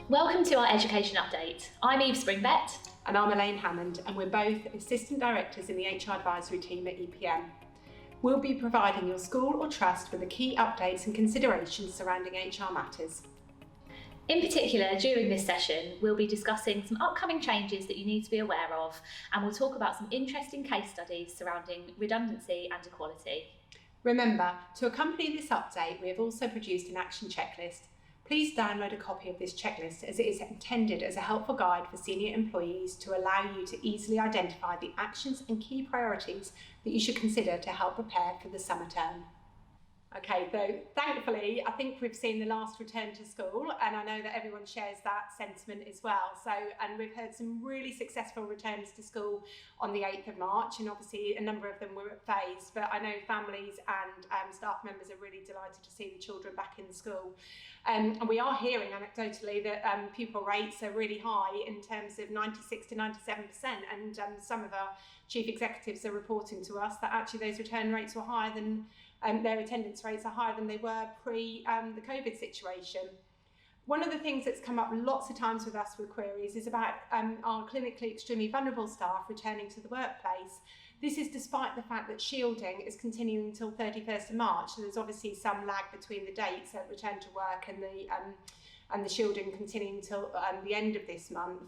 Welcome to our Education Update. I'm Eve Springbett. And I'm Elaine Hammond, and we're both Assistant Directors in the HR Advisory team at EPM. We'll be providing your school or trust with the key updates and considerations surrounding HR matters. In particular, during this session, we'll be discussing some upcoming changes that you need to be aware of, and we'll talk about some interesting case studies surrounding redundancy and equality. Remember, to accompany this update, we have also produced an action checklist. Please download a copy of this checklist as it is intended as a helpful guide for senior employees to allow you to easily identify the actions and key priorities that you should consider to help prepare for the summer term. Okay, so thankfully, I think we've seen the last return to school, and I know that everyone shares that sentiment as well. And we've heard some really successful returns to school on the 8th of March, and obviously a number of them were at phase, but I know families and staff members are really delighted to see the children back in school. And we are hearing anecdotally that pupil rates are really high in terms of 96 to 97%, and some of our chief executives are reporting to us that actually those return rates were higher than their attendance rates are higher than they were pre the COVID situation. One of the things that's come up lots of times with us with queries is about our clinically extremely vulnerable staff returning to the workplace. This is despite the fact that shielding is continuing until 31st of March, so there's obviously some lag between the dates at return to work and the shielding continuing until the end of this month.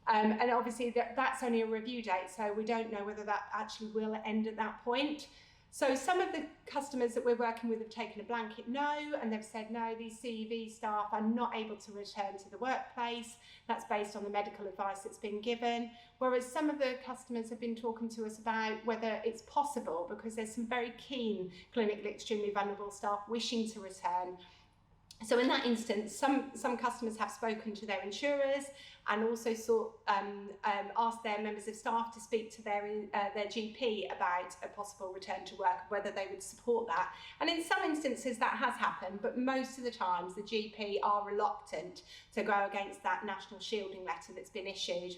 And obviously that's only a review date, so we don't know whether that actually will end at that point. So some of the customers that we're working with have taken a blanket no, and they've said no, these CEV staff are not able to return to the workplace. That's based on the medical advice that's been given. Whereas some of the customers have been talking to us about whether it's possible, because there's some very keen clinically extremely vulnerable staff wishing to return. So in that instance, some customers have spoken to their insurers and also asked their members of staff to speak to their GP about a possible return to work, whether they would support that. And in some instances that has happened, but most of the times the GP are reluctant to go against that national shielding letter that's been issued.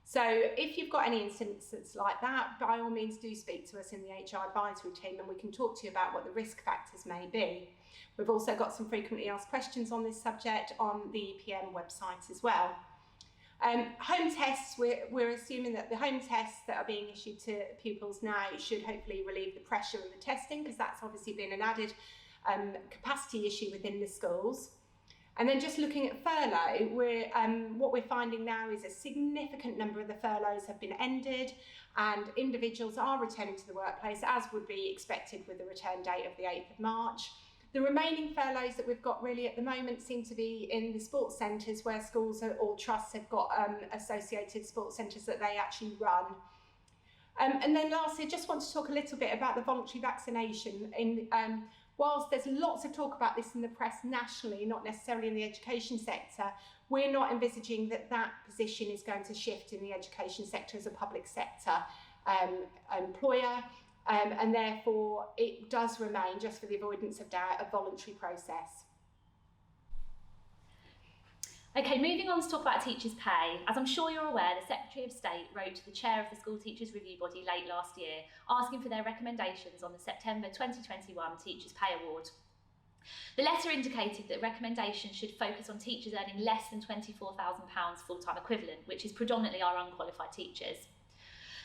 So if you've got any instances like that, by all means do speak to us in the HR advisory team, and we can talk to you about what the risk factors may be. We've also got some frequently asked questions on this subject on the EPM website as well. Home tests, we're assuming that the home tests that are being issued to pupils now should hopefully relieve the pressure of the testing, because that's obviously been an added capacity issue within the schools. And then just looking at furlough, what we're finding now is a significant number of the furloughs have been ended, and individuals are returning to the workplace as would be expected with the return date of the 8th of March. The remaining furloughs that we've got really at the moment seem to be in the sports centres, where schools or trusts have got associated sports centres that they actually run. And then lastly, I just want to talk a little bit about the voluntary vaccination. Whilst there's lots of talk about this in the press nationally, not necessarily in the education sector, we're not envisaging that position is going to shift in the education sector as a public sector employer. And therefore it does remain, just for the avoidance of doubt, a voluntary process. Okay, moving on to talk about teachers' pay. As I'm sure you're aware, the Secretary of State wrote to the chair of the School Teachers Review Body late last year, asking for their recommendations on the September 2021 Teachers' Pay Award. The letter indicated that recommendations should focus on teachers earning less than £24,000 full-time equivalent, which is predominantly our unqualified teachers.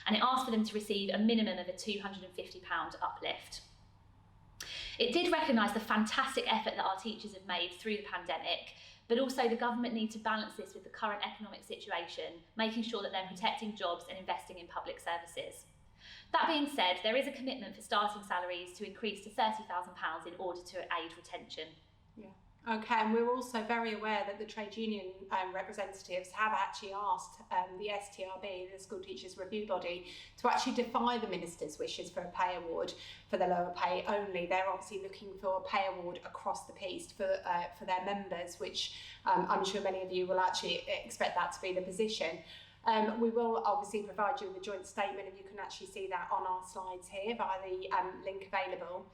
And it asked for them to receive a minimum of a £250 uplift. It did recognise the fantastic effort that our teachers have made through the pandemic, but also the government need to balance this with the current economic situation, making sure that they're protecting jobs and investing in public services. That being said, there is a commitment for starting salaries to increase to £30,000 in order to aid retention. Yeah. Okay, and we're also very aware that the trade union representatives have actually asked the STRB, the School Teachers Review Body, to actually defy the Minister's wishes for a pay award for the lower pay only. They're obviously looking for a pay award across the piece for their members, which I'm sure many of you will actually expect that to be the position. We will obviously provide you with a joint statement, and you can actually see that on our slides here via the link available.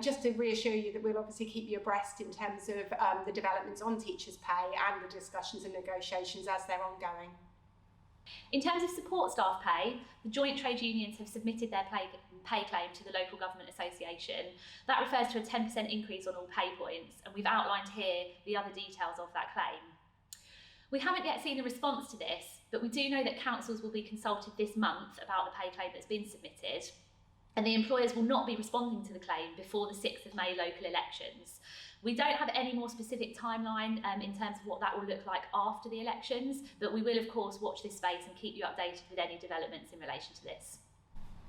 Just to reassure you that we'll obviously keep you abreast in terms of the developments on teachers' pay and the discussions and negotiations as they're ongoing. In terms of support staff pay, the joint trade unions have submitted their pay claim to the Local Government Association. That refers to a 10% increase on all pay points, and we've outlined here the other details of that claim. We haven't yet seen a response to this, but we do know that councils will be consulted this month about the pay claim that's been submitted, and the employers will not be responding to the claim before the 6th of May local elections. We don't have any more specific timeline in terms of what that will look like after the elections, but we will of course watch this space and keep you updated with any developments in relation to this.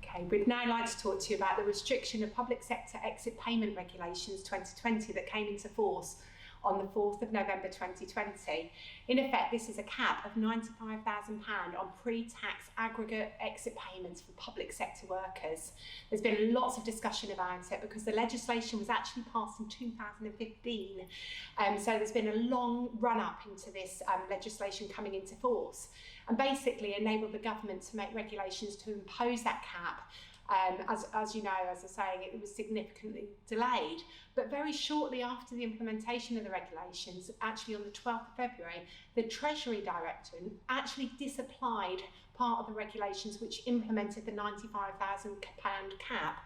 Okay, we'd now like to talk to you about the restriction of public sector exit payment regulations 2020 that came into force on the 4th of November 2020. In effect, this is a cap of £95,000 on pre-tax aggregate exit payments for public sector workers. There's been lots of discussion about it because the legislation was actually passed in 2015. So there's been a long run-up into this legislation coming into force, and basically enabled the government to make regulations to impose that cap. As you know, as I was saying, it was significantly delayed, but very shortly after the implementation of the regulations, actually on the 12th of February, the Treasury Directorate actually disapplied part of the regulations which implemented the £95,000 cap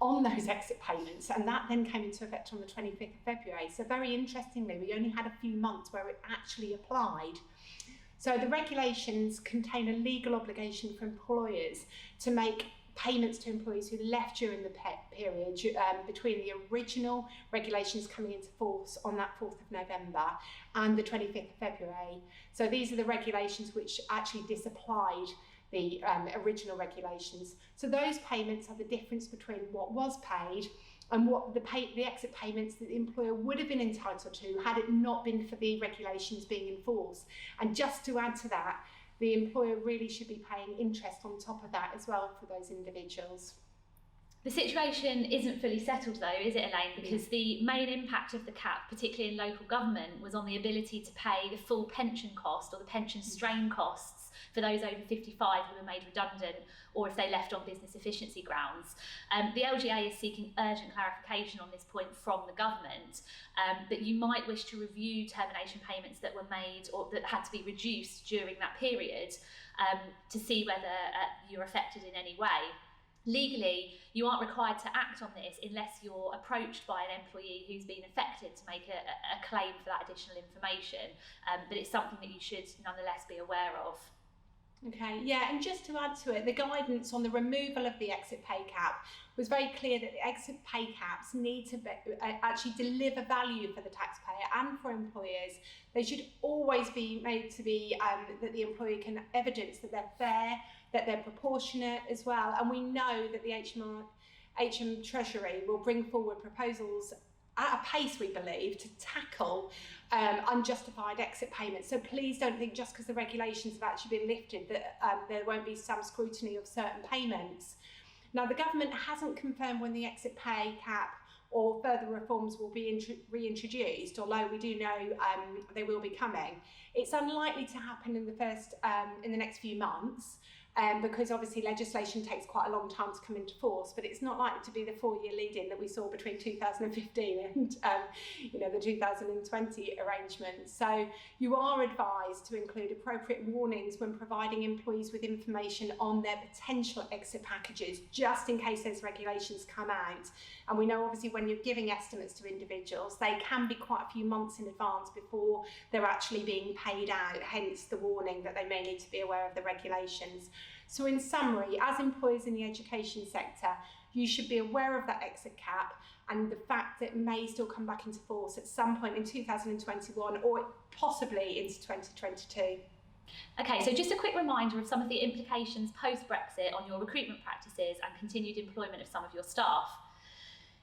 on those exit payments, and that then came into effect on the 25th of February. So very interestingly, we only had a few months where it actually applied. So the regulations contain a legal obligation for employers to make payments to employees who left during the period between the original regulations coming into force on that 4th of November and the 25th of February. So these are the regulations which actually disapplied the original regulations. So those payments are the difference between what was paid and what the exit payments that the employer would have been entitled to had it not been for the regulations being in force. And just to add to that, the employer really should be paying interest on top of that as well for those individuals. The situation isn't fully settled though, is it, Elaine? Because the main impact of the cap, particularly in local government, was on the ability to pay the full pension cost or the pension strain costs for those over 55 who were made redundant or if they left on business efficiency grounds. The LGA is seeking urgent clarification on this point from the government, that you might wish to review termination payments that were made or that had to be reduced during that period to see whether you're affected in any way. Legally, you aren't required to act on this unless you're approached by an employee who's been affected to make a claim for that additional information, but it's something that you should nonetheless be aware of. Okay, yeah, and just to add to it, the guidance on the removal of the exit pay cap was very clear that the exit pay caps need to actually deliver value for the taxpayer and for employers. They should always be made to be that the employer can evidence that they're fair, that they're proportionate as well. And we know that the HM Treasury will bring forward proposals at a pace, we believe, to tackle unjustified exit payments. So please don't think just because the regulations have actually been lifted that there won't be some scrutiny of certain payments. Now, the government hasn't confirmed when the exit pay cap or further reforms will be reintroduced, although we do know they will be coming. It's unlikely to happen in the next few months. Because obviously legislation takes quite a long time to come into force, but it's not likely to be the 4-year lead-in that we saw between 2015 and the 2020 arrangement. So you are advised to include appropriate warnings when providing employees with information on their potential exit packages, just in case those regulations come out. And we know obviously when you're giving estimates to individuals, they can be quite a few months in advance before they're actually being paid out, hence the warning that they may need to be aware of the regulations. So in summary, as employers in the education sector, you should be aware of that exit cap and the fact that it may still come back into force at some point in 2021 or possibly into 2022. Okay, so just a quick reminder of some of the implications post-Brexit on your recruitment practices and continued employment of some of your staff.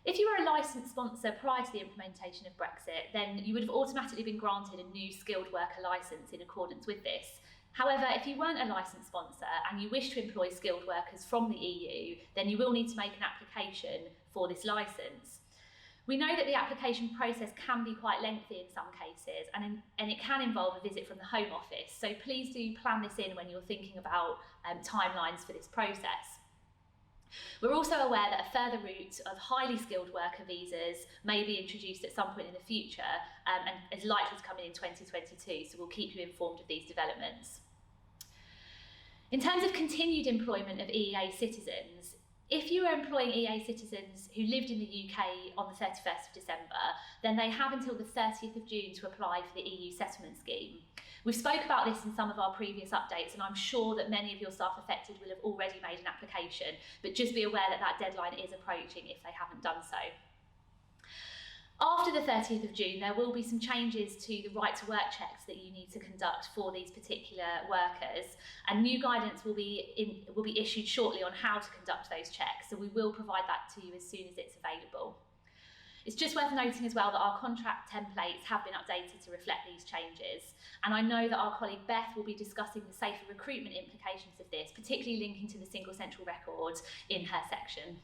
If you were a licensed sponsor prior to the implementation of Brexit, then you would have automatically been granted a new skilled worker licence in accordance with this. However, if you weren't a licensed sponsor and you wish to employ skilled workers from the EU, then you will need to make an application for this licence. We know that the application process can be quite lengthy in some cases and it can involve a visit from the Home Office, so please do plan this in when you're thinking about timelines for this process. We're also aware that a further route of highly skilled worker visas may be introduced at some point in the future and is likely to come in 2022, so we'll keep you informed of these developments. In terms of continued employment of EEA citizens, if you are employing EEA citizens who lived in the UK on the 31st of December, then they have until the 30th of June to apply for the EU settlement scheme. We've spoke about this in some of our previous updates, and I'm sure that many of your staff affected will have already made an application, but just be aware that that deadline is approaching if they haven't done so. After the 30th of June, there will be some changes to the right to work checks that you need to conduct for these particular workers, and new guidance will be issued shortly on how to conduct those checks, so we will provide that to you as soon as it's available. It's just worth noting as well that our contract templates have been updated to reflect these changes, and I know that our colleague Beth will be discussing the safer recruitment implications of this, particularly linking to the single central record in her section.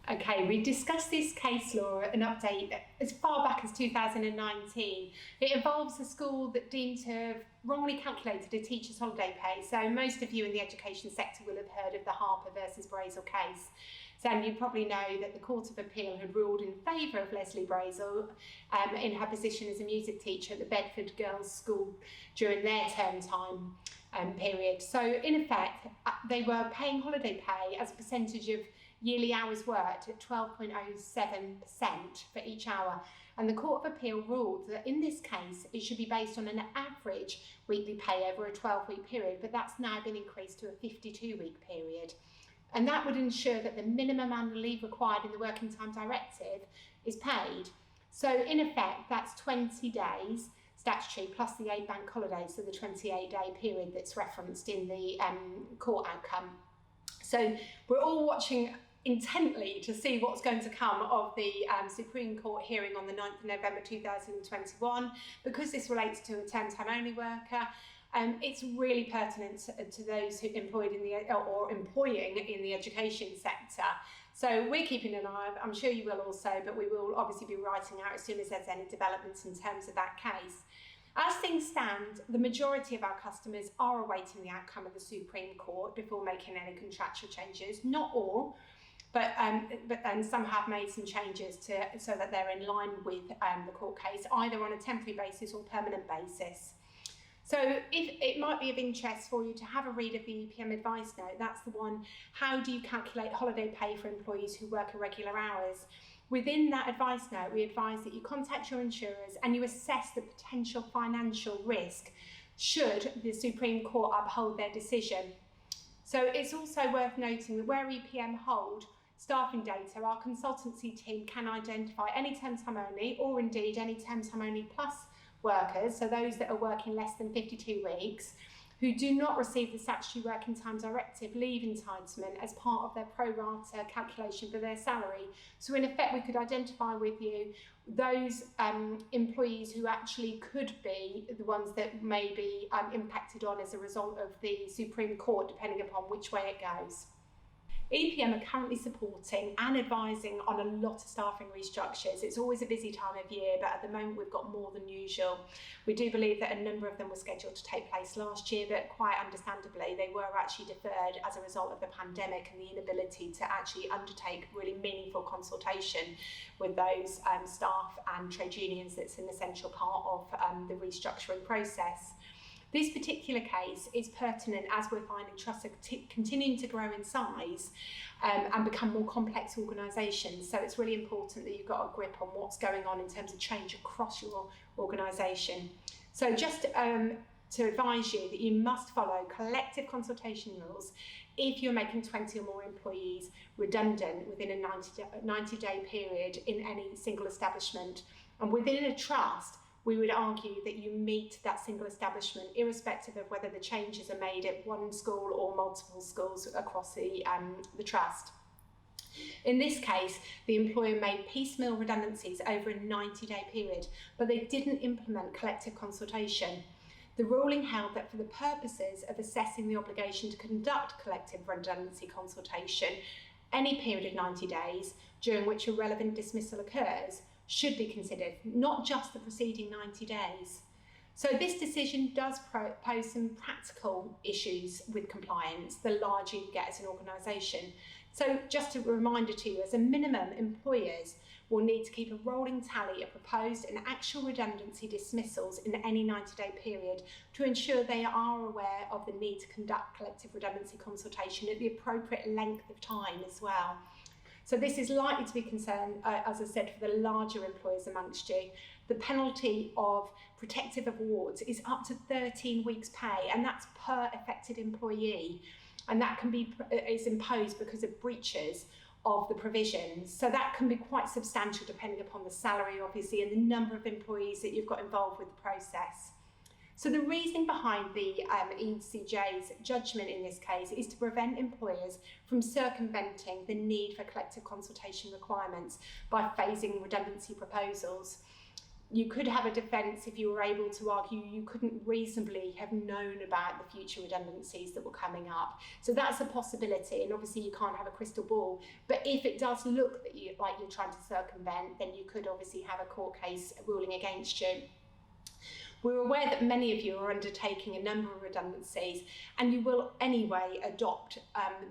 Okay, we discussed this case law and update as far back as 2019. It involves a school that deemed to have wrongly calculated a teacher's holiday pay. So most of you in the education sector will have heard of the Harper versus Brazel case. So you probably know that the Court of Appeal had ruled in favour of Leslie Brazel in her position as a music teacher at the Bedford Girls' School during their term time period. So in effect, they were paying holiday pay as a percentage of yearly hours worked at 12.07% for each hour. And the Court of Appeal ruled that in this case, it should be based on an average weekly pay over a 12-week period, but that's now been increased to a 52-week period. And that would ensure that the minimum annual leave required in the Working Time Directive is paid. So in effect, that's 20 days statutory plus the 8 bank holidays, so the 28-day period that's referenced in the court outcome. So we're all watching intently to see what's going to come of the Supreme Court hearing on the 9th of November 2021. Because this relates to a term-time only worker, it's really pertinent to those who employing in the education sector. So we're keeping an eye, I'm sure you will also, but we will obviously be writing out as soon as there's any developments in terms of that case. As things stand, the majority of our customers are awaiting the outcome of the Supreme Court before making any contractual changes. Not all, but some have made some changes so that they're in line with the court case, either on a temporary basis or permanent basis. So if it might be of interest for you to have a read of the EPM advice note, that's the one, how do you calculate holiday pay for employees who work irregular hours? Within that advice note, we advise that you contact your insurers and you assess the potential financial risk should the Supreme Court uphold their decision. So it's also worth noting that where EPM hold staffing data, our consultancy team can identify any term-time only or indeed any term-time only plus workers, so those that are working less than 52 weeks, who do not receive the statutory Working Time Directive leave entitlement as part of their pro rata calculation for their salary. So in effect, we could identify with you those employees who actually could be the ones that may be impacted on as a result of the Supreme Court, depending upon which way it goes. EPM are currently supporting and advising on a lot of staffing restructures. It's always a busy time of year, but at the moment we've got more than usual. We do believe that a number of them were scheduled to take place last year, but quite understandably they were actually deferred as a result of the pandemic and the inability to actually undertake really meaningful consultation with those staff and trade unions. That's an essential part of the restructuring process. This particular case is pertinent as we're finding trusts are continuing to grow in size and become more complex organisations. So it's really important that you've got a grip on what's going on in terms of change across your organisation. So just to advise you that you must follow collective consultation rules if you're making 20 or more employees redundant within a 90-day period in any single establishment. And within a trust, we would argue that you meet that single establishment irrespective of whether the changes are made at one school or multiple schools across the trust. In this case, the employer made piecemeal redundancies over a 90-day period, but they didn't implement collective consultation. The ruling held that for the purposes of assessing the obligation to conduct collective redundancy consultation, any period of 90 days during which a relevant dismissal occurs should be considered, not just the preceding 90 days. So this decision does pose some practical issues with compliance the larger you get as an organisation. So just a reminder to you, as a minimum, employers will need to keep a rolling tally of proposed and actual redundancy dismissals in any 90-day period to ensure they are aware of the need to conduct collective redundancy consultation at the appropriate length of time as well. So this is likely to be concerned, as I said, for the larger employers amongst you. The penalty of protective awards is up to 13 weeks' pay, and that's per affected employee, and that is imposed because of breaches of the provisions. So that can be quite substantial depending upon the salary, obviously, and the number of employees that you've got involved with the process. So the reasoning behind the ECJ's judgment in this case is to prevent employers from circumventing the need for collective consultation requirements by phasing redundancy proposals. You could have a defence if you were able to argue you couldn't reasonably have known about the future redundancies that were coming up. So that's a possibility, and obviously you can't have a crystal ball. But if it does look that like you're trying to circumvent, then you could obviously have a court case ruling against you. We're aware that many of you are undertaking a number of redundancies, and you will anyway adopt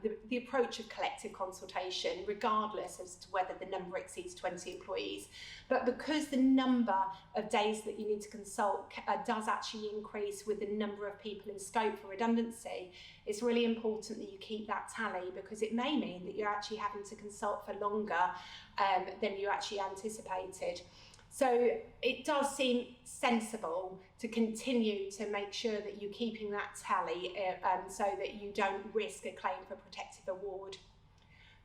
the approach of collective consultation, regardless as to whether the number exceeds 20 employees. But because the number of days that you need to consult does actually increase with the number of people in scope for redundancy, it's really important that you keep that tally, because it may mean that you're actually having to consult for longer than you actually anticipated. So it does seem sensible to continue to make sure that you're keeping that tally so that you don't risk a claim for protective award.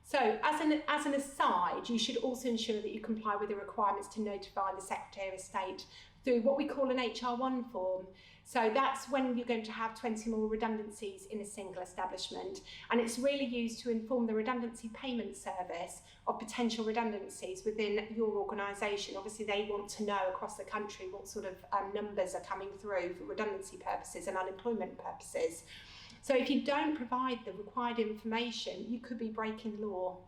So as an aside, you should also ensure that you comply with the requirements to notify the Secretary of State through what we call an HR1 form. So that's when you're going to have 20 more redundancies in a single establishment, and it's really used to inform the redundancy payment service of potential redundancies within your organisation. Obviously they want to know across the country what sort of numbers are coming through for redundancy purposes and unemployment purposes. So if you don't provide the required information, you could be breaking the law.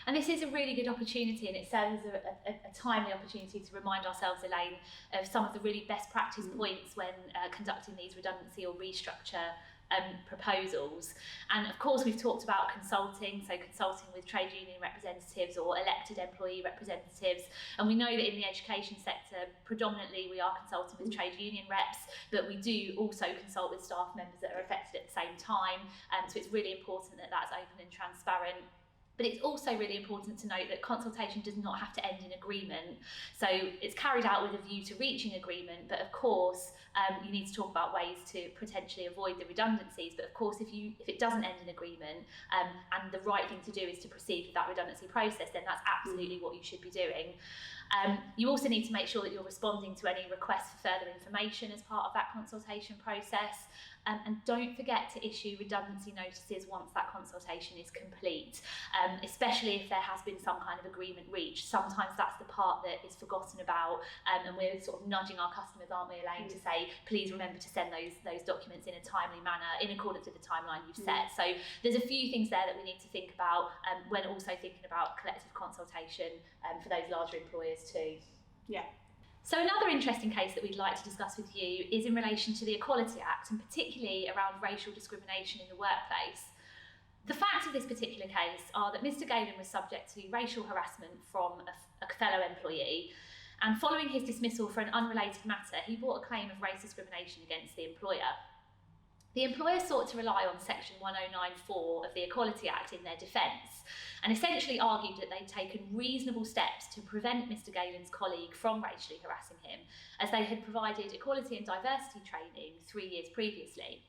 And this is a really good opportunity, and it serves as a timely opportunity to remind ourselves, Elaine, of some of the really best practice points when conducting these redundancy or restructure proposals. And of course we've talked about consulting, so consulting with trade union representatives or elected employee representatives, and we know that in the education sector predominantly we are consulting with trade union reps, but we do also consult with staff members that are affected at the same time, so it's really important that that's open and transparent. But it's also really important to note that consultation does not have to end in agreement. So it's carried out with a view to reaching agreement, but of course you need to talk about ways to potentially avoid the redundancies. But of course if it doesn't end in agreement and the right thing to do is to proceed with that redundancy process, then that's absolutely what you should be doing. You also need to make sure that you're responding to any requests for further information as part of that consultation process. And don't forget to issue redundancy notices once that consultation is complete, especially if there has been some kind of agreement reached. Sometimes that's the part that is forgotten about, and we're sort of nudging our customers, aren't we, Elaine, to say, please remember to send those documents in a timely manner in accordance with the timeline you've set. So there's a few things there that we need to think about when also thinking about collective consultation for those larger employers too. Yeah. So another interesting case that we'd like to discuss with you is in relation to the Equality Act, and particularly around racial discrimination in the workplace. The facts of this particular case are that Mr. Galen was subject to racial harassment from a fellow employee, and following his dismissal for an unrelated matter, he brought a claim of race discrimination against the employer. The employer sought to rely on Section 109(4) of the Equality Act in their defence, and essentially argued that they'd taken reasonable steps to prevent Mr. Galen's colleague from racially harassing him, as they had provided equality and diversity training 3 years previously.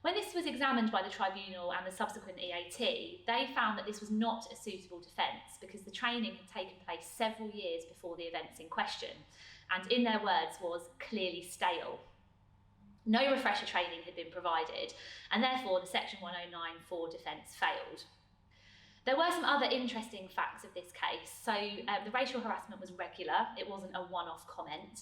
When this was examined by the tribunal and the subsequent EAT, they found that this was not a suitable defence because the training had taken place several years before the events in question, and in their words was clearly stale. No refresher training had been provided, and therefore the Section 109(4) defence failed. There were some other interesting facts of this case. So the racial harassment was regular, it wasn't a one-off comment,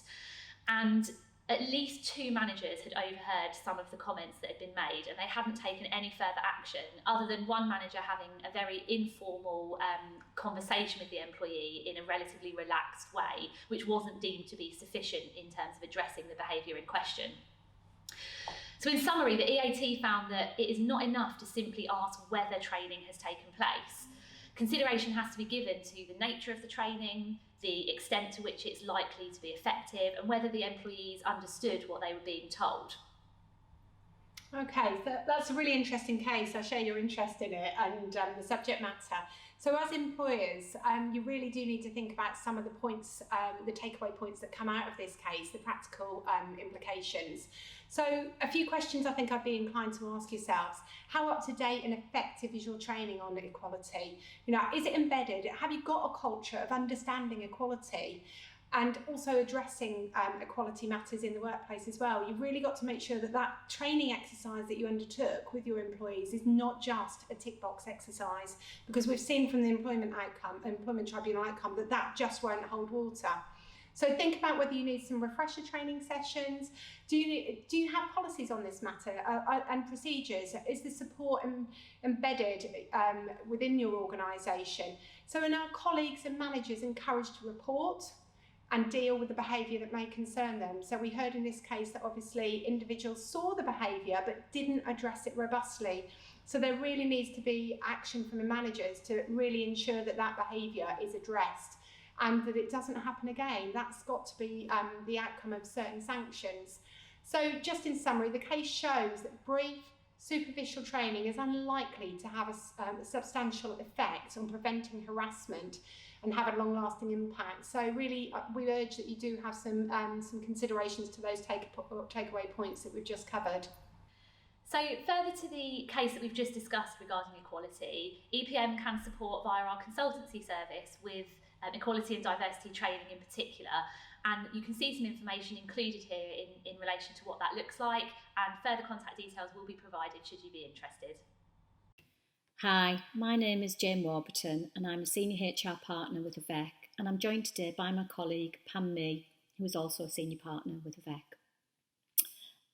and at least 2 managers had overheard some of the comments that had been made, and they hadn't taken any further action other than one manager having a very informal conversation with the employee in a relatively relaxed way, which wasn't deemed to be sufficient in terms of addressing the behaviour in question. So in summary, the EAT found that it is not enough to simply ask whether training has taken place. Consideration has to be given to the nature of the training, the extent to which it's likely to be effective, and whether the employees understood what they were being told. Okay, so that's a really interesting case. I share your interest in it and the subject matter. So as employers, you really do need to think about some of the points, the takeaway points that come out of this case, the practical implications. So a few questions I think I'd be inclined to ask yourselves. How up to date and effective is your training on equality? You know, is it embedded? Have you got a culture of understanding equality? And also addressing equality matters in the workplace as well. You've really got to make sure that that training exercise that you undertook with your employees is not just a tick box exercise, because we've seen from the employment tribunal outcome that that just won't hold water. So think about whether you need some refresher training sessions. Do you have policies on this matter and procedures? Is the support embedded within your organisation? So are our colleagues and managers encouraged to report and deal with the behaviour that may concern them? So we heard in this case that obviously individuals saw the behaviour but didn't address it robustly. So there really needs to be action from the managers to really ensure that that behaviour is addressed and that it doesn't happen again. That's got to be the outcome of certain sanctions. So just in summary, the case shows that brief superficial training is unlikely to have a substantial effect on preventing harassment and have a long-lasting impact. So really, we urge that you do have some considerations to those takeaway points that we've just covered. So further to the case that we've just discussed regarding equality, EPM can support via our consultancy service with equality and diversity training in particular. And you can see some information included here in relation to what that looks like, and further contact details will be provided should you be interested. Hi, my name is Jane Warburton and I'm a Senior HR Partner with AVEC, and I'm joined today by my colleague Pam Mee, who is also a Senior Partner with AVEC.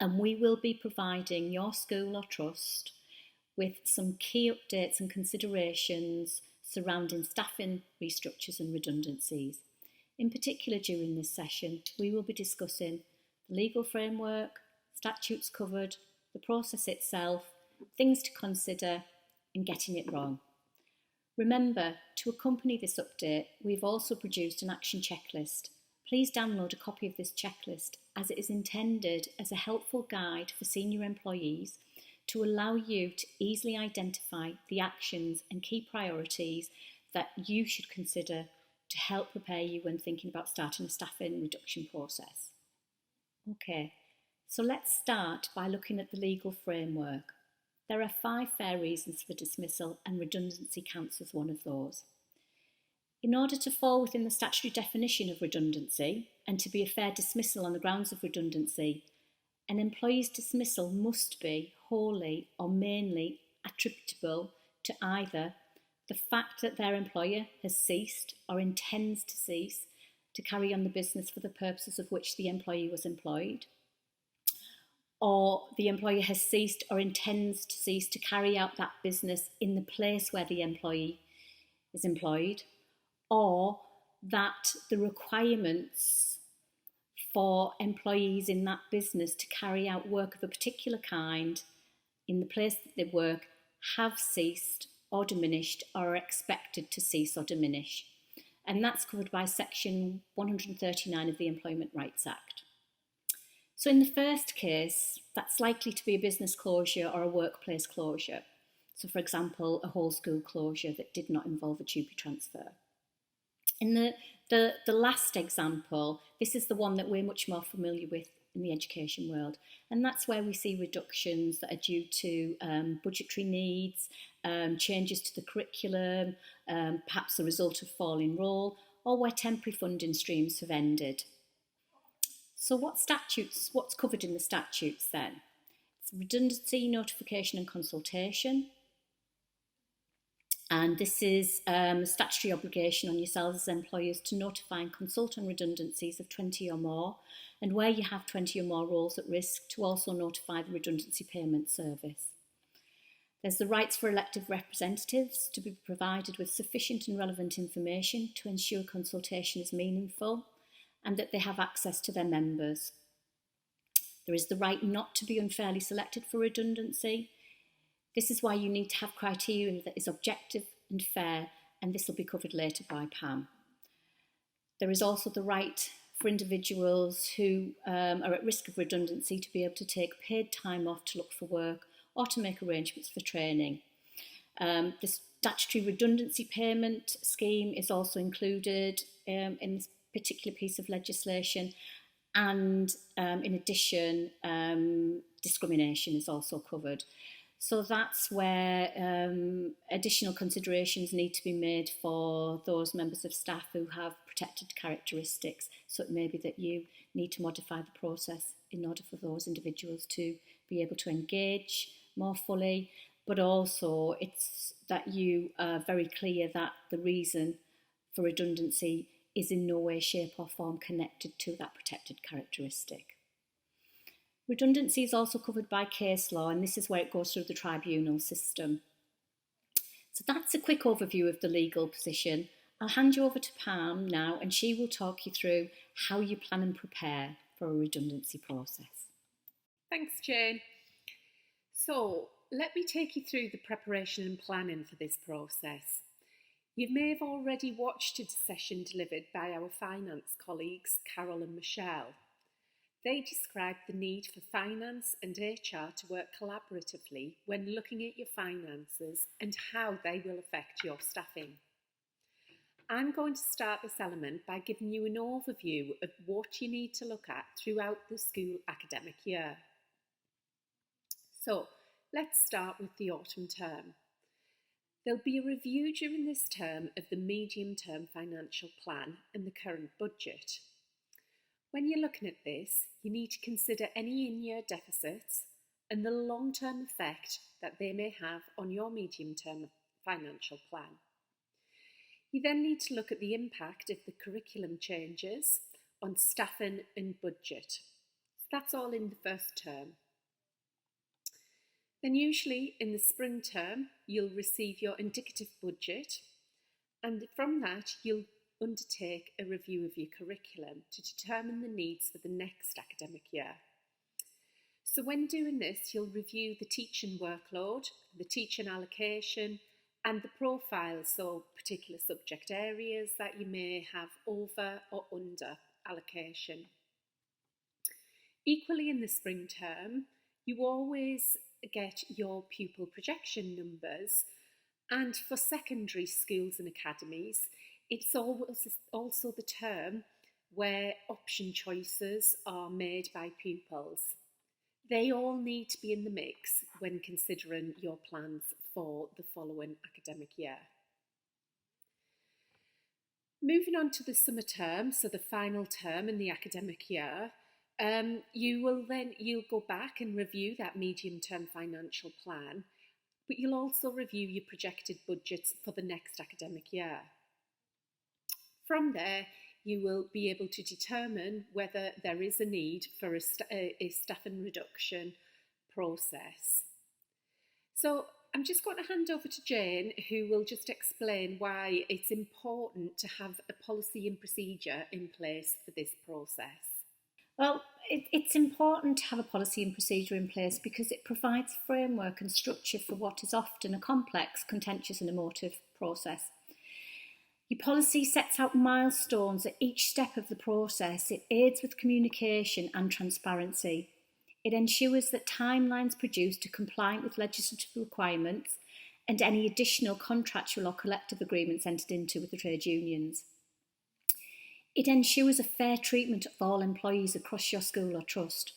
And we will be providing your school or trust with some key updates and considerations surrounding staffing restructures and redundancies. In particular, during this session, we will be discussing the legal framework, statutes covered, the process itself, things to consider, and getting it wrong. Remember, to accompany this update, we've also produced an action checklist. Please download a copy of this checklist, as it is intended as a helpful guide for senior employees to allow you to easily identify the actions and key priorities that you should consider to help prepare you when thinking about starting a staffing reduction process. Okay, so let's start by looking at the legal framework. There are 5 fair reasons for dismissal, and redundancy counts as one of those. In order to fall within the statutory definition of redundancy and to be a fair dismissal on the grounds of redundancy, an employee's dismissal must be wholly or mainly attributable to either the fact that their employer has ceased or intends to cease to carry on the business for the purposes of which the employee was employed, or the employer has ceased or intends to cease to carry out that business in the place where the employee is employed, or that the requirements for employees in that business to carry out work of a particular kind in the place that they work have ceased or diminished or are expected to cease or diminish. And that's covered by section 139 of the Employment Rights Act. So in the first case, that's likely to be a business closure or a workplace closure. So for example, a whole school closure that did not involve a TUPE transfer. In the last example, this is the one that we're much more familiar with in the education world, and that's where we see reductions that are due to budgetary needs, changes to the curriculum, perhaps a result of falling roll, or where temporary funding streams have ended. So what's covered in the statutes then? It's redundancy, notification and consultation. And this is a statutory obligation on yourselves as employers to notify and consult on redundancies of 20 or more, and where you have 20 or more roles at risk, to also notify the Redundancy Payment Service. There's the rights for elected representatives to be provided with sufficient and relevant information to ensure consultation is meaningful and that they have access to their members. There is the right not to be unfairly selected for redundancy. This is why you need to have criteria that is objective and fair, and this will be covered later by Pam. There is also the right for individuals who are at risk of redundancy to be able to take paid time off to look for work or to make arrangements for training. The statutory redundancy payment scheme is also included in this particular piece of legislation, and in addition, discrimination is also covered. So that's where additional considerations need to be made for those members of staff who have protected characteristics. So it may be that you need to modify the process in order for those individuals to be able to engage more fully, but also it's that you are very clear that the reason for redundancy is in no way, shape or form connected to that protected characteristic. Redundancy is also covered by case law, and this is where it goes through the tribunal system. So that's a quick overview of the legal position. I'll hand you over to Pam now, and she will talk you through how you plan and prepare for a redundancy process. Thanks, Jane. So let me take you through the preparation and planning for this process. You may have already watched a session delivered by our finance colleagues, Carol and Michelle. They described the need for finance and HR to work collaboratively when looking at your finances and how they will affect your staffing. I'm going to start this element by giving you an overview of what you need to look at throughout the school academic year. So let's start with the autumn term. There'll be a review during this term of the medium-term financial plan and the current budget. When you're looking at this, you need to consider any in-year deficits and the long-term effect that they may have on your medium-term financial plan. You then need to look at the impact of the curriculum changes on staffing and budget. So that's all in the first term. Then usually in the spring term, you'll receive your indicative budget, and from that you'll undertake a review of your curriculum to determine the needs for the next academic year. So when doing this, you'll review the teaching workload, the teaching allocation, and the profiles, so particular subject areas that you may have over or under allocation. Equally in the spring term, you always get your pupil projection numbers, and for secondary schools and academies, it's also the term where option choices are made by pupils. They all need to be in the mix when considering your plans for the following academic year. Moving on to the summer term, so the final term in the academic year, you'll go back and review that medium-term financial plan, but you'll also review your projected budgets for the next academic year. From there, you will be able to determine whether there is a need for a staffing reduction process. So I'm just going to hand over to Jane, who will just explain why it's important to have a policy and procedure in place for this process. Well, it's important to have a policy and procedure in place because it provides framework and structure for what is often a complex, contentious and emotive process. Your policy sets out milestones at each step of the process. It aids with communication and transparency. It ensures that timelines produced are compliant with legislative requirements and any additional contractual or collective agreements entered into with the trade unions. It ensures a fair treatment of all employees across your school or trust.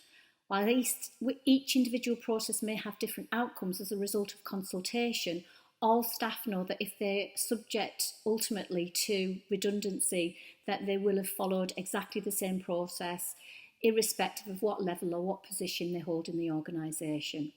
While each individual process may have different outcomes as a result of consultation, all staff know that if they're subject ultimately to redundancy, that they will have followed exactly the same process, irrespective of what level or what position they hold in the organisation.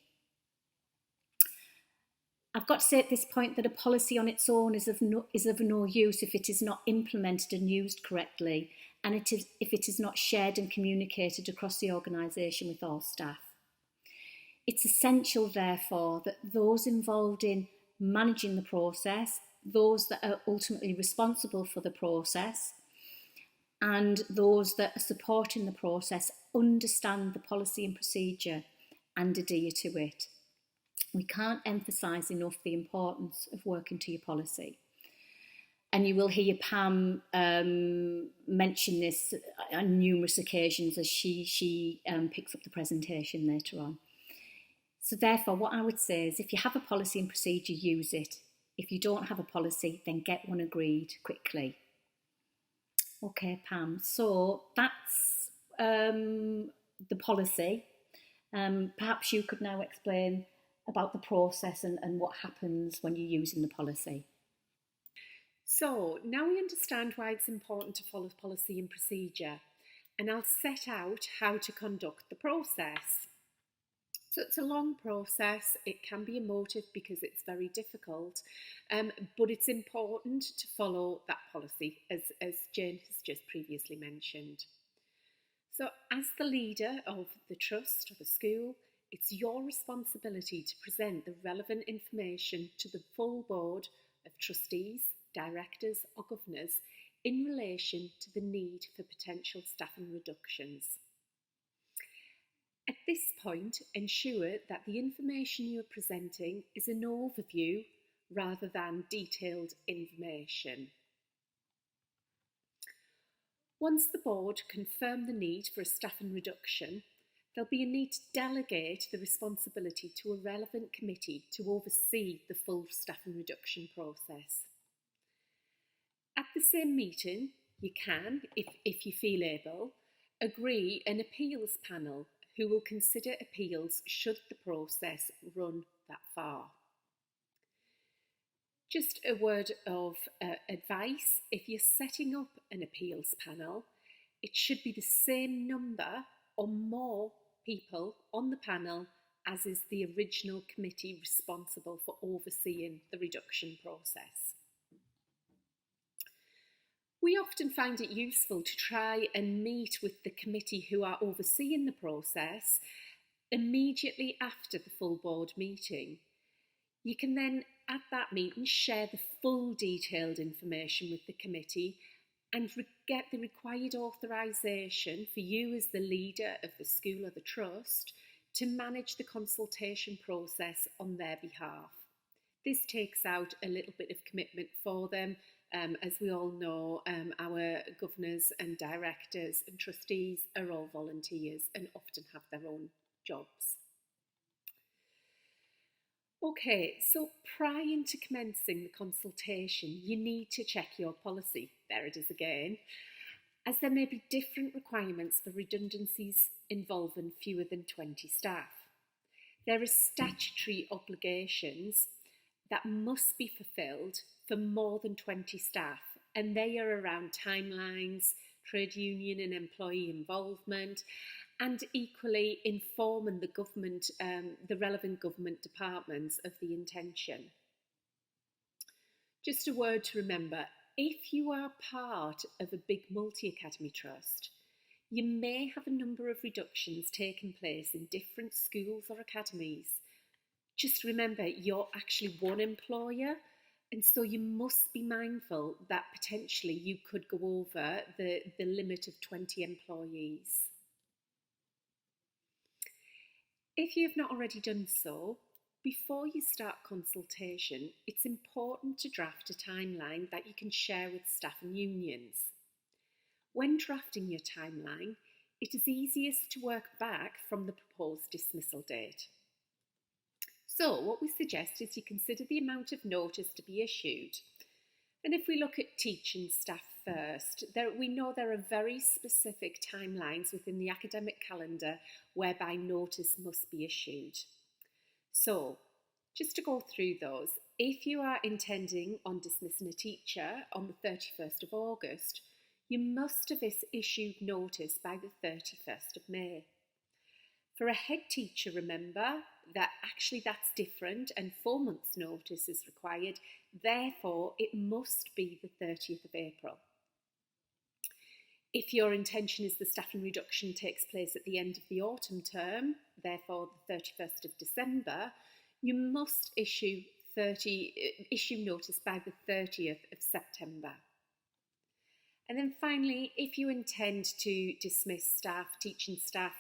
I've got to say at this point that a policy on its own is of no use if it is not implemented and used correctly, and if it is not shared and communicated across the organisation with all staff. It's essential, therefore, that those involved in managing the process, those that are ultimately responsible for the process, and those that are supporting the process understand the policy and procedure and adhere to it. We can't emphasise enough the importance of working to your policy. And you will hear Pam mention this on numerous occasions as she picks up the presentation later on. So therefore, what I would say is if you have a policy and procedure, use it. If you don't have a policy, then get one agreed quickly. Okay, Pam, so that's the policy. Perhaps you could now explain about the process and what happens when you're using the policy. So now we understand why it's important to follow policy and procedure, and I'll set out how to conduct the process. So it's a long process, it can be emotive because it's very difficult, but it's important to follow that policy, as Jane has just previously mentioned. So as the leader of the trust or the school, it's your responsibility to present the relevant information to the full board of trustees, directors or governors in relation to the need for potential staffing reductions. At this point, ensure that the information you are presenting is an overview rather than detailed information. Once the board confirm the need for a staffing reduction, there'll be a need to delegate the responsibility to a relevant committee to oversee the full staffing reduction process. At the same meeting, you can, if you feel able, agree an appeals panel who will consider appeals should the process run that far. Just a word of advice, if you're setting up an appeals panel, it should be the same number or more people on the panel as is the original committee responsible for overseeing the reduction process. We often find it useful to try and meet with the committee who are overseeing the process immediately after the full board meeting. You can then, at that meeting, share the full detailed information with the committee and get the required authorisation for you as the leader of the school or the trust to manage the consultation process on their behalf. This takes out a little bit of commitment for them. As we all know, our governors and directors and trustees are all volunteers and often have their own jobs. Okay, so prior to commencing the consultation, you need to check your policy. There it is again, as there may be different requirements for redundancies involving fewer than 20 staff. There are statutory obligations that must be fulfilled for more than 20 staff, and they are around timelines, trade union and employee involvement, and equally informing the government, the relevant government departments of the intention. Just a word to remember, if you are part of a big multi-academy trust, you may have a number of reductions taking place in different schools or academies. Just remember, you're actually one employer, and so you must be mindful that potentially you could go over the limit of 20 employees. If you have not already done so, before you start consultation, it's important to draft a timeline that you can share with staff and unions. When drafting your timeline, it is easiest to work back from the proposed dismissal date. So what we suggest is you consider the amount of notice to be issued. And if we look at teaching staff first, we know there are very specific timelines within the academic calendar whereby notice must be issued. So, just to go through those, if you are intending on dismissing a teacher on the 31st of August, you must have issued notice by the 31st of May. For a head teacher, remember that actually that's different and 4 months' notice is required, therefore it must be the 30th of April. If your intention is the staffing reduction takes place at the end of the autumn term, therefore the 31st of December, you must issue notice by the 30th of September. And then finally, if you intend to dismiss staff, teaching staff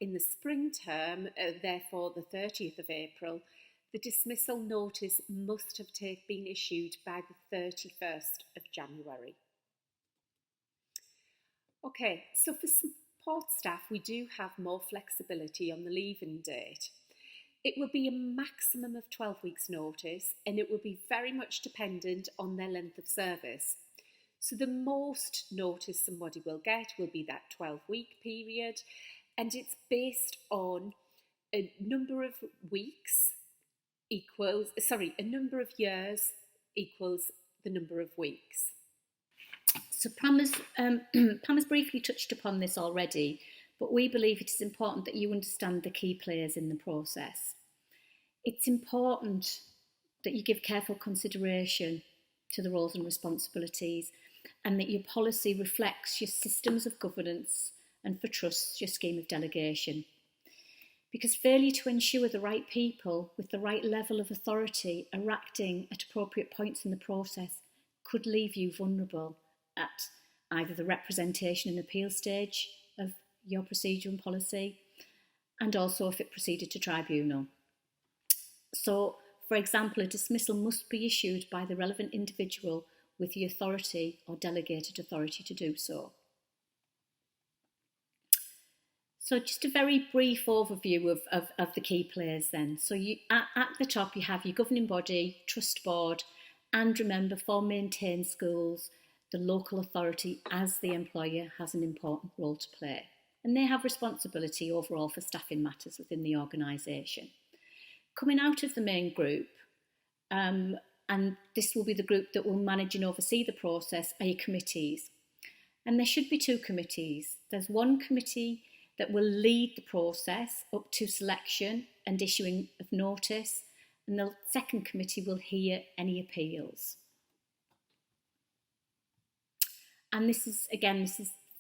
in the spring term, therefore the 30th of April, the dismissal notice must have been issued by the 31st of January. Okay, so for support staff, we do have more flexibility on the leaving date. It will be a maximum of 12 weeks notice, and it will be very much dependent on their length of service. So the most notice somebody will get will be that 12-week period, and it's based on a number of years equals the number of weeks. So Pam has briefly touched upon this already, but we believe it is important that you understand the key players in the process. It's important that you give careful consideration to the roles and responsibilities, and that your policy reflects your systems of governance and, for trusts, your scheme of delegation. Because failure to ensure the right people with the right level of authority are acting at appropriate points in the process could leave you vulnerable at either the representation and appeal stage of your procedure and policy, and also if it proceeded to tribunal. So, for example, a dismissal must be issued by the relevant individual with the authority or delegated authority to do so. So just a very brief overview of the key players then. So at the top you have your governing body, trust board, and remember, for maintained schools, the local authority as the employer has an important role to play. And they have responsibility overall for staffing matters within the organisation. Coming out of the main group, and this will be the group that will manage and oversee the process, are your committees. And there should be two committees. There's one committee that will lead the process up to selection and issuing of notice, and the second committee will hear any appeals. And this is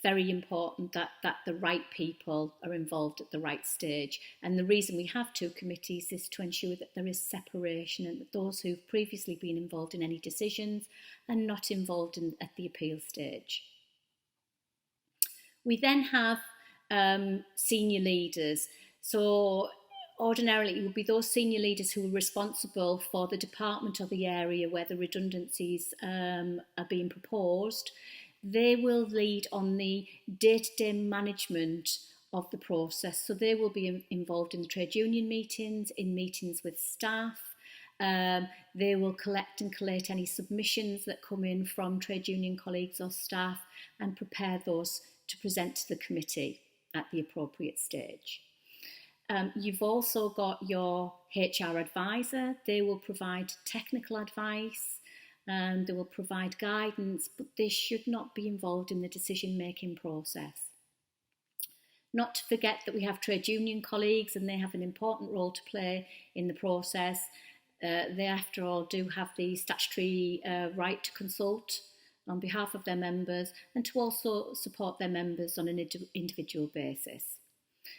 very important that the right people are involved at the right stage. And the reason we have two committees is to ensure that there is separation and that those who've previously been involved in any decisions are not involved at the appeal stage. We then have senior leaders. So ordinarily it will be those senior leaders who are responsible for the department or the area where the redundancies are being proposed. They will lead on the day-to-day management of the process. So they will be involved in the trade union meetings, in meetings with staff. They will collect and collate any submissions that come in from trade union colleagues or staff and prepare those to present to the committee at the appropriate stage. You've also got your HR advisor. They will provide technical advice. They will provide guidance, but they should not be involved in the decision-making process. Not to forget that we have trade union colleagues, and they have an important role to play in the process. They, after all, do have the statutory right to consult on behalf of their members and to also support their members on an individual basis.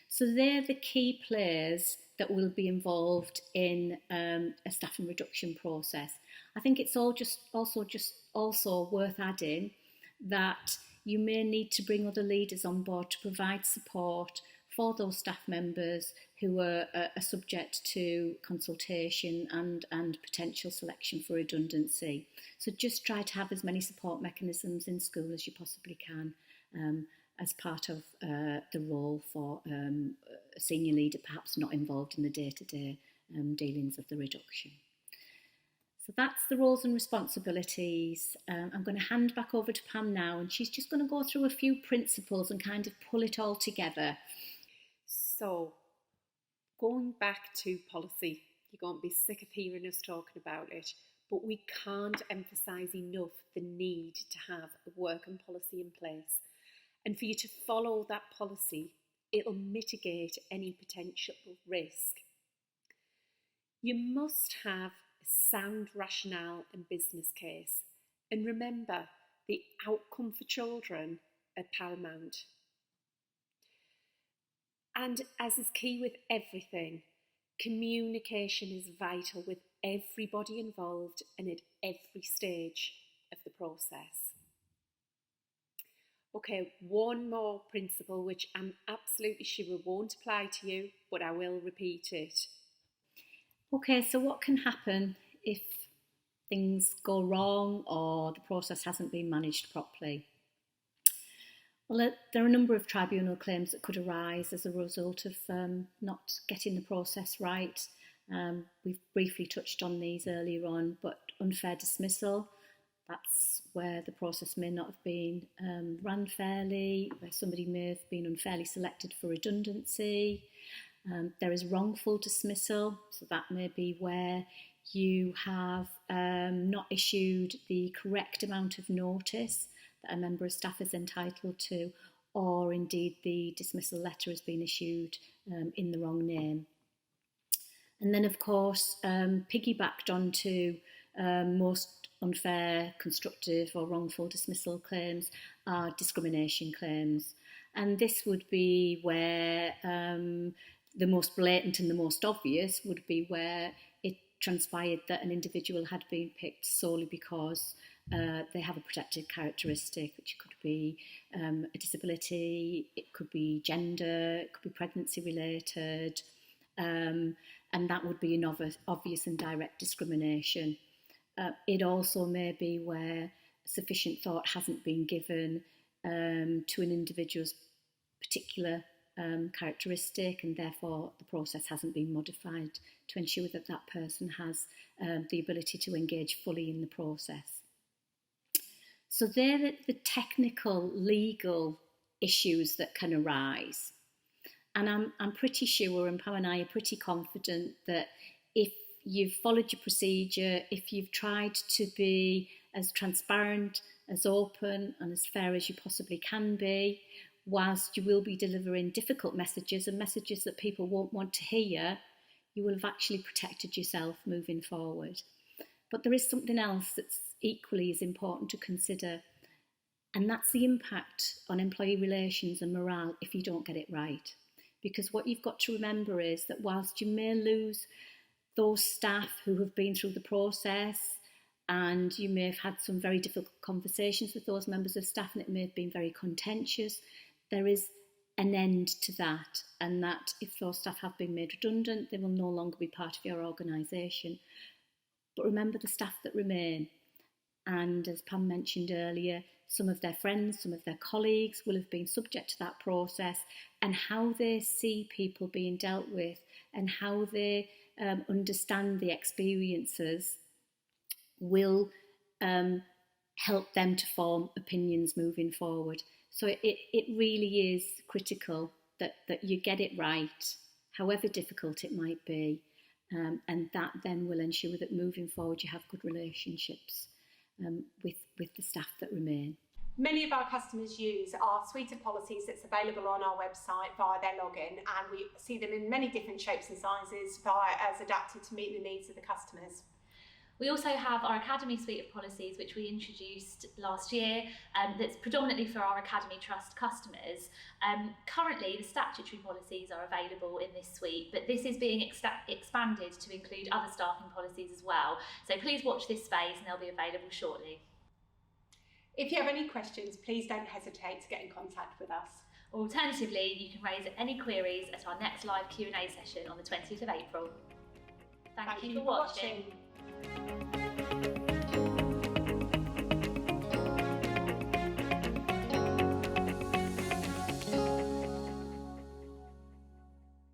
So they're the key players that will be involved in a staffing reduction process. I think it's also worth adding that you may need to bring other leaders on board to provide support for those staff members who are subject to consultation and potential selection for redundancy. So just try to have as many support mechanisms in school as you possibly can as part of the role for a senior leader, perhaps not involved in the day-to-day dealings of the reduction. So that's the roles and responsibilities. I'm going to hand back over to Pam now, and she's just going to go through a few principles and kind of pull it all together. So, going back to policy, you're going to be sick of hearing us talking about it, but we can't emphasise enough the need to have a working policy in place. And for you to follow that policy, it'll mitigate any potential risk. You must have a sound rationale and business case. And remember, the outcome for children are paramount. And as is key with everything, communication is vital with everybody involved and at every stage of the process. Okay, one more principle which I'm absolutely sure won't apply to you, but I will repeat it. Okay, so what can happen if things go wrong or the process hasn't been managed properly? Well, there are a number of tribunal claims that could arise as a result of not getting the process right. We've briefly touched on these earlier on, but unfair dismissal, that's where the process may not have been run fairly, where somebody may have been unfairly selected for redundancy. There is wrongful dismissal, so that may be where you have not issued the correct amount of notice that a member of staff is entitled to, or indeed the dismissal letter has been issued in the wrong name. And then, of course, piggybacked onto most unfair, constructive or wrongful dismissal claims are discrimination claims. And this would be where the most blatant and the most obvious would be where it transpired that an individual had been picked solely because they have a protected characteristic, which could be a disability, it could be gender, it could be pregnancy related, and that would be an obvious and direct discrimination. It also may be where sufficient thought hasn't been given to an individual's particular characteristic, and therefore the process hasn't been modified to ensure that that person has the ability to engage fully in the process. So they're the technical, legal issues that can arise. And I'm pretty sure, and Pam and I are pretty confident, that if you've followed your procedure, if you've tried to be as transparent, as open and as fair as you possibly can be, whilst you will be delivering difficult messages and messages that people won't want to hear, you will have actually protected yourself moving forward. But there is something else that's equally as important to consider, and that's the impact on employee relations and morale if you don't get it right. Because what you've got to remember is that whilst you may lose those staff who have been through the process, and you may have had some very difficult conversations with those members of staff and it may have been very contentious, there is an end to that, and that if those staff have been made redundant, they will no longer be part of your organisation. But remember the staff that remain, and as Pam mentioned earlier, some of their friends, some of their colleagues will have been subject to that process, and how they see people being dealt with and how they understand the experiences will help them to form opinions moving forward. So it really is critical that you get it right, however difficult it might be, and that then will ensure that moving forward you have good relationships with the staff that remain. Many of our customers use our suite of policies that's available on our website via their login, and we see them in many different shapes and sizes as adapted to meet the needs of the customers. We also have our Academy suite of policies, which we introduced last year, that's predominantly for our Academy Trust customers. Currently, the statutory policies are available in this suite, but this is being expanded to include other staffing policies as well. So please watch this space and they'll be available shortly. If you have any questions, please don't hesitate to get in contact with us. Alternatively, you can raise any queries at our next live Q&A session on the 20th of April. Thank you for watching.